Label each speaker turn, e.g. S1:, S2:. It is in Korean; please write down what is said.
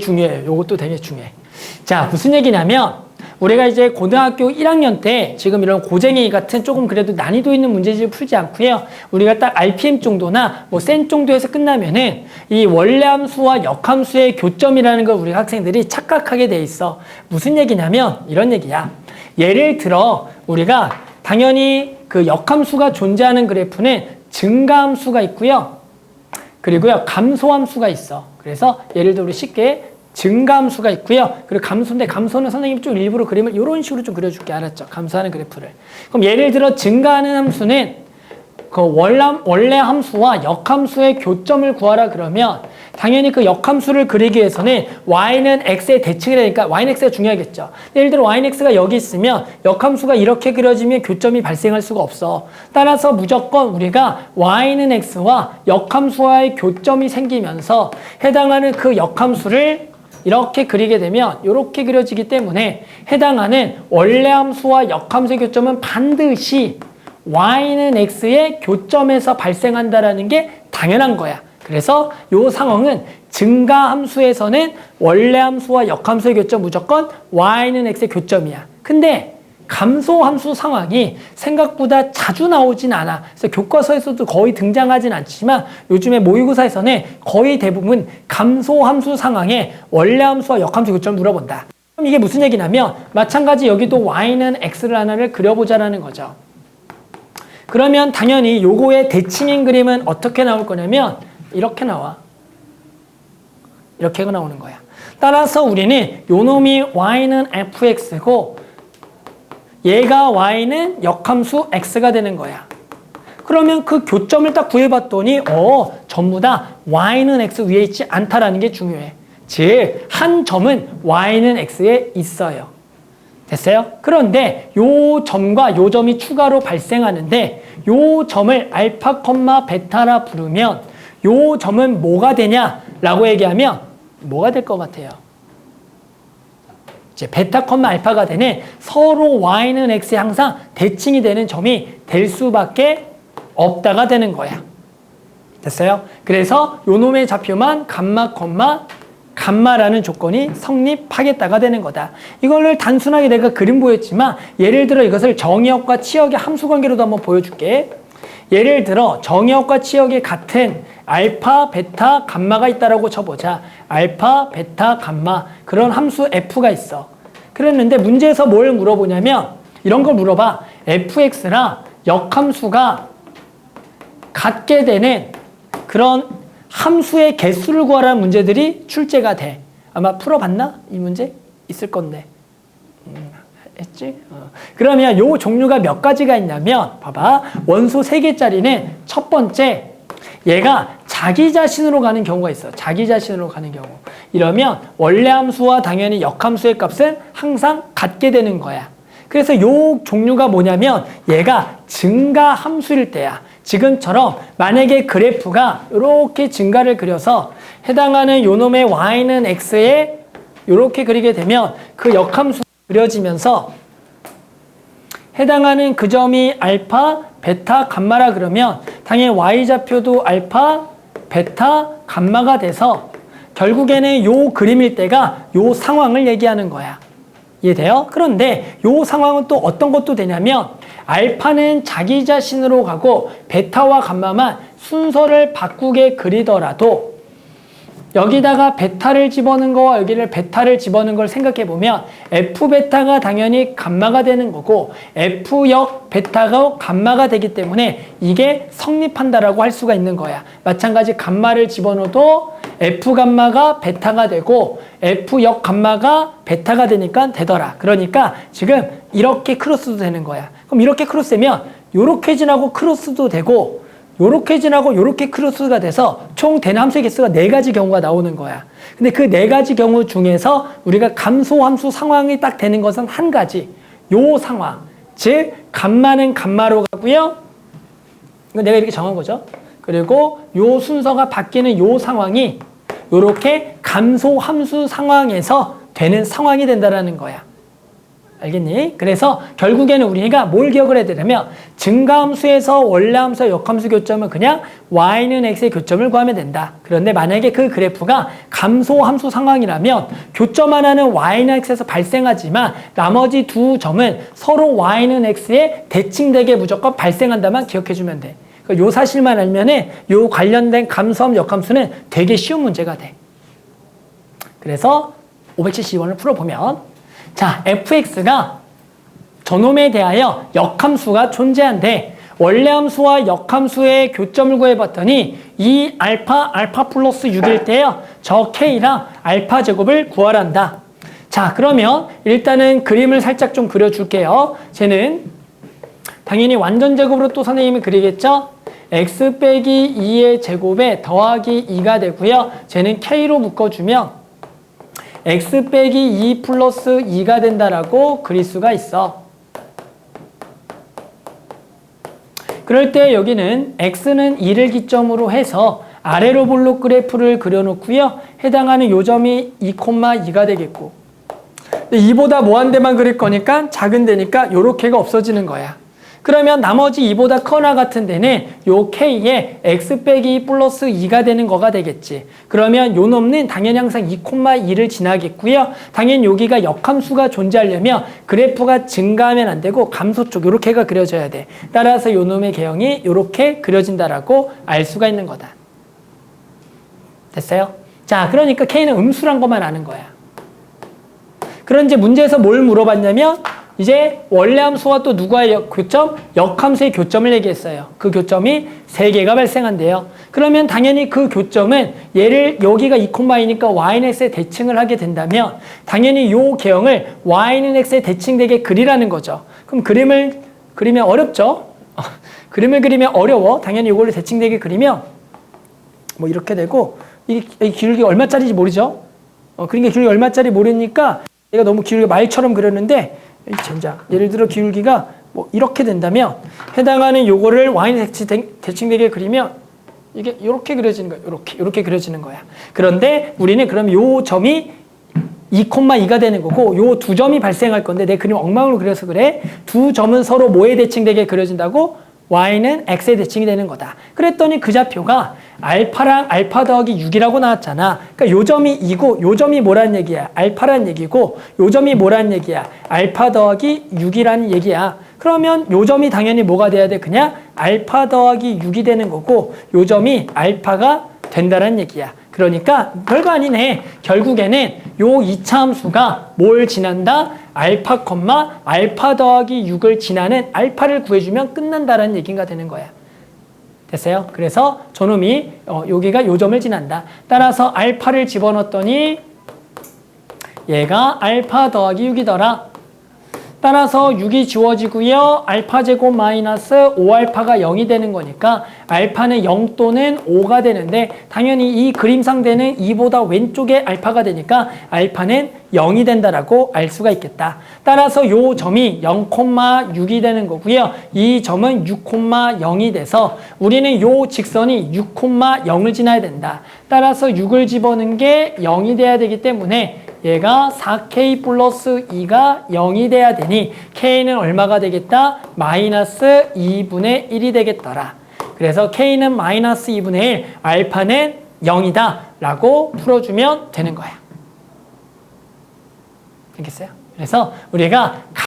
S1: 중요해요. 요것도 되게 중요해. 자, 무슨 얘기냐면 우리가 이제 고등학교 1학년 때 지금 이런 고쟁이 같은 조금 그래도 난이도 있는 문제집을 풀지 않고요. 우리가 딱 RPM 정도나 뭐 센 정도에서 끝나면은 이 원래함수와 역함수의 교점이라는 걸 우리 학생들이 착각하게 돼 있어. 무슨 얘기냐면 이런 얘기야. 예를 들어 우리가 당연히 그 역함수가 존재하는 그래프는 증가함수가 있고요. 그리고요, 감소함수가 있어. 그래서 예를 들어 우리 쉽게 증가함수가 있고요. 그리고 감소인데 감소는 선생님이 좀 일부러 그림을 이런 식으로 좀 그려줄게. 알았죠? 감소하는 그래프를. 그럼 예를 들어 증가하는 함수는 그 원래 함수와 역함수의 교점을 구하라 그러면 당연히 그 역함수를 그리기 위해서는 y는 x의 대칭이 되니까 y는 x가 중요하겠죠. 예를 들어 y는 x가 여기 있으면 역함수가 이렇게 그려지면 교점이 발생할 수가 없어. 따라서 무조건 우리가 y는 x와 역함수와의 교점이 생기면서 해당하는 그 역함수를 이렇게 그리게 되면 이렇게 그려지기 때문에 해당하는 원래함수와 역함수의 교점은 반드시 y는 x의 교점에서 발생한다라는 게 당연한 거야. 그래서 이 상황은 증가함수에서는 원래함수와 역함수의 교점 무조건 y는 x의 교점이야. 근데 감소함수 상황이 생각보다 자주 나오진 않아. 그래서 교과서에서도 거의 등장하진 않지만 요즘에 모의고사에서는 거의 대부분 감소함수 상황에 원래함수와 역함수의 교점을 물어본다. 그럼 이게 무슨 얘기냐면 마찬가지 여기도 y는 x를 하나를 그려보자라는 거죠. 그러면 당연히 요거의 대칭인 그림은 어떻게 나올 거냐면 이렇게 나와. 이렇게 나오는 거야. 따라서 우리는 요 놈이 y는 fx고 얘가 y는 역함수 x가 되는 거야. 그러면 그 교점을 딱 구해봤더니 전부 다 y는 x 위에 있지 않다라는 게 중요해. 즉 한 점은 y는 x에 있어요. 됐어요? 그런데 요 점과 요 점이 추가로 발생하는데 요 점을 알파, 베타라 부르면 요 점은 뭐가 되냐라고 얘기하면 뭐가 될 것 같아요? 이제 베타, 알파가 되는 서로 y는 x에 항상 대칭이 되는 점이 될 수밖에 없다가 되는 거야. 됐어요? 그래서 요 놈의 좌표만 감마라는 조건이 성립하겠다가 되는 거다. 이거를 단순하게 내가 그림 보였지만 예를 들어 이것을 정의역과 치역의 함수관계로도 한번 보여줄게. 예를 들어 정의역과 치역이 같은 알파, 베타, 감마가 있다라고 쳐보자. 알파, 베타, 감마 그런 함수 f가 있어. 그랬는데 문제에서 뭘 물어보냐면 이런 걸 물어봐. fx랑 역함수가 같게 되는 그런 함수의 개수를 구하라는 문제들이 출제가 돼. 아마 풀어봤나? 이 문제? 있을 건데. 했지? 그러면 요 종류가 몇 가지가 있냐면 봐봐. 원소 3개짜리는 첫 번째 얘가 자기 자신으로 가는 경우가 있어. 자기 자신으로 가는 경우. 이러면 원래 함수와 당연히 역함수의 값은 항상 같게 되는 거야. 그래서 요 종류가 뭐냐면 얘가 증가 함수일 때야. 지금처럼 만약에 그래프가 이렇게 증가를 그려서 해당하는 요 놈의 y는 x에 이렇게 그리게 되면 그 역함수가 그려지면서 해당하는 그 점이 알파, 베타, 감마라 그러면 당연히 y좌표도 알파, 베타, 감마가 돼서 결국에는 요 그림일 때가 요 상황을 얘기하는 거야. 이해돼요? 그런데 요 상황은 또 어떤 것도 되냐면 알파는 자기 자신으로 가고 베타와 감마만 순서를 바꾸게 그리더라도 여기다가 베타를 집어넣은 거와 여기를 베타를 집어넣은 걸 생각해 보면 F베타가 당연히 감마가 되는 거고 F역 베타가 감마가 되기 때문에 이게 성립한다라고 할 수가 있는 거야. 마찬가지 감마를 집어넣어도 F감마가 베타가 되고 F역 감마가 베타가 되니까 되더라. 그러니까 지금 이렇게 크로스도 되는 거야. 그럼 이렇게 크로스되면 요렇게 지나고 크로스도 되고 요렇게 지나고 요렇게 크로스가 돼서 총 되는 함수의 개수가 4가지 경우가 나오는 거야. 근데 그 4가지 경우 중에서 우리가 감소함수 상황이 딱 되는 것은 한 가지. 요 상황. 즉 감마는 감마로 가고요. 이거 내가 이렇게 정한 거죠. 그리고 요 순서가 바뀌는 요 상황이 요렇게 감소함수 상황에서 되는 상황이 된다라는 거야. 알겠니? 그래서 결국에는 우리가 뭘 기억을 해야 되냐면 증가함수에서 원래함수와 역함수 교점은 그냥 y는 x의 교점을 구하면 된다. 그런데 만약에 그 그래프가 감소함수 상황이라면 교점 하나는 y는 x에서 발생하지만 나머지 두 점은 서로 y는 x에 대칭되게 무조건 발생한다만 기억해주면 돼. 요 사실만 알면은 요 관련된 감소함, 역함수는 되게 쉬운 문제가 돼. 그래서 572번을 풀어보면 자, fx가 저놈에 대하여 역함수가 존재한데 원래함수와 역함수의 교점을 구해봤더니 이 알파 플러스 6일 때요. 저 k랑 알파 제곱을 구하란다. 자, 그러면 일단은 그림을 살짝 좀 그려줄게요. 쟤는 당연히 완전 제곱으로 또 선생님이 그리겠죠? x 빼기 2의 제곱에 더하기 2가 되고요. 쟤는 k로 묶어주면 x 빼기 2 플러스 2가 된다라고 그릴 수가 있어. 그럴 때 여기는 x는 2를 기점으로 해서 아래로 볼록 그래프를 그려놓고요. 해당하는 요점이 2,2가 되겠고 2보다 뭐한 대만 그릴 거니까 작은 데니까 요렇게가 없어지는 거야. 그러면 나머지 2보다 커나 같은 데는 요 k에 x 빼기 2 플러스 2가 되는 거가 되겠지. 그러면 요 놈은 당연히 항상 2,2를 지나겠고요. 당연히 여기가 역함수가 존재하려면 그래프가 증가하면 안 되고 감소 쪽 요렇게가 그려져야 돼. 따라서 요 놈의 개형이 요렇게 그려진다라고 알 수가 있는 거다. 됐어요? 자, 그러니까 k는 음수란 것만 아는 거야. 그런 이제 문제에서 뭘 물어봤냐면 이제 원래함수와 또 누구의 교점? 역함수의 교점을 얘기했어요. 그 교점이 3개가 발생한대요. 그러면 당연히 그 교점은 얘를 여기가 2,2니까 y는 x에 대칭을 하게 된다면 당연히 요 개형을 y는 x에 대칭되게 그리라는 거죠. 그럼 그림을 그리면 어렵죠? 그림을 그리면 어려워. 당연히 이걸로 대칭되게 그리면 뭐 이렇게 되고 이 기울기가 얼마짜리인지 모르죠? 그러니까 기울기 얼마짜리 모르니까 얘가 너무 기울기 말처럼 그렸는데 젠장. 예를 들어 기울기가 뭐 이렇게 된다면 해당하는 요거를 y는 대칭되게 그리면 이게 이렇게 그려지는 거야. 이렇게 그려지는 거야. 그런데 우리는 그럼 요 점이 2,2가 되는 거고 요 두 점이 발생할 건데 내 그림 엉망으로 그려서 그래. 두 점은 서로 뭐에 대칭되게 그려진다고? y는 x에 대칭이 되는 거다. 그랬더니 그 좌표가 알파랑 알파 더하기 6이라고 나왔잖아. 그러니까 요 점이 2고 요 점이 뭐란 얘기야? 알파란 얘기고 요 점이 뭐란 얘기야? 알파 더하기 6이라는 얘기야. 그러면 요 점이 당연히 뭐가 돼야 돼? 그냥 알파 더하기 6이 되는 거고 요 점이 알파가 된다는 얘기야. 그러니까 별거 아니네. 결국에는 요 2차 함수가 뭘 지난다? 알파, 알파 더하기 6을 지나는 알파를 구해주면 끝난다라는 얘기가 되는 거야. 됐어요? 그래서 저놈이 여기가 요 점을 지난다. 따라서 알파를 집어넣었더니 얘가 알파 더하기 6이더라. 따라서 6이 지워지고요. 알파 제곱 마이너스 5알파가 0이 되는 거니까 알파는 0 또는 5가 되는데 당연히 이 그림상대는 2보다 왼쪽에 알파가 되니까 알파는 0이 된다라고 알 수가 있겠다. 따라서 요 점이 0,6이 되는 거고요. 이 점은 6,0이 돼서 우리는 요 직선이 6,0을 지나야 된다. 따라서 6을 집어넣은 게 0이 돼야 되기 때문에 얘가 4k 플러스 2가 0이 돼야 되니 k는 얼마가 되겠다? 마이너스 2분의 1이 되겠더라. 그래서 k는 마이너스 2분의 1, 알파는 0이다 라고 풀어주면 되는 거야. 알겠어요? 그래서 우리가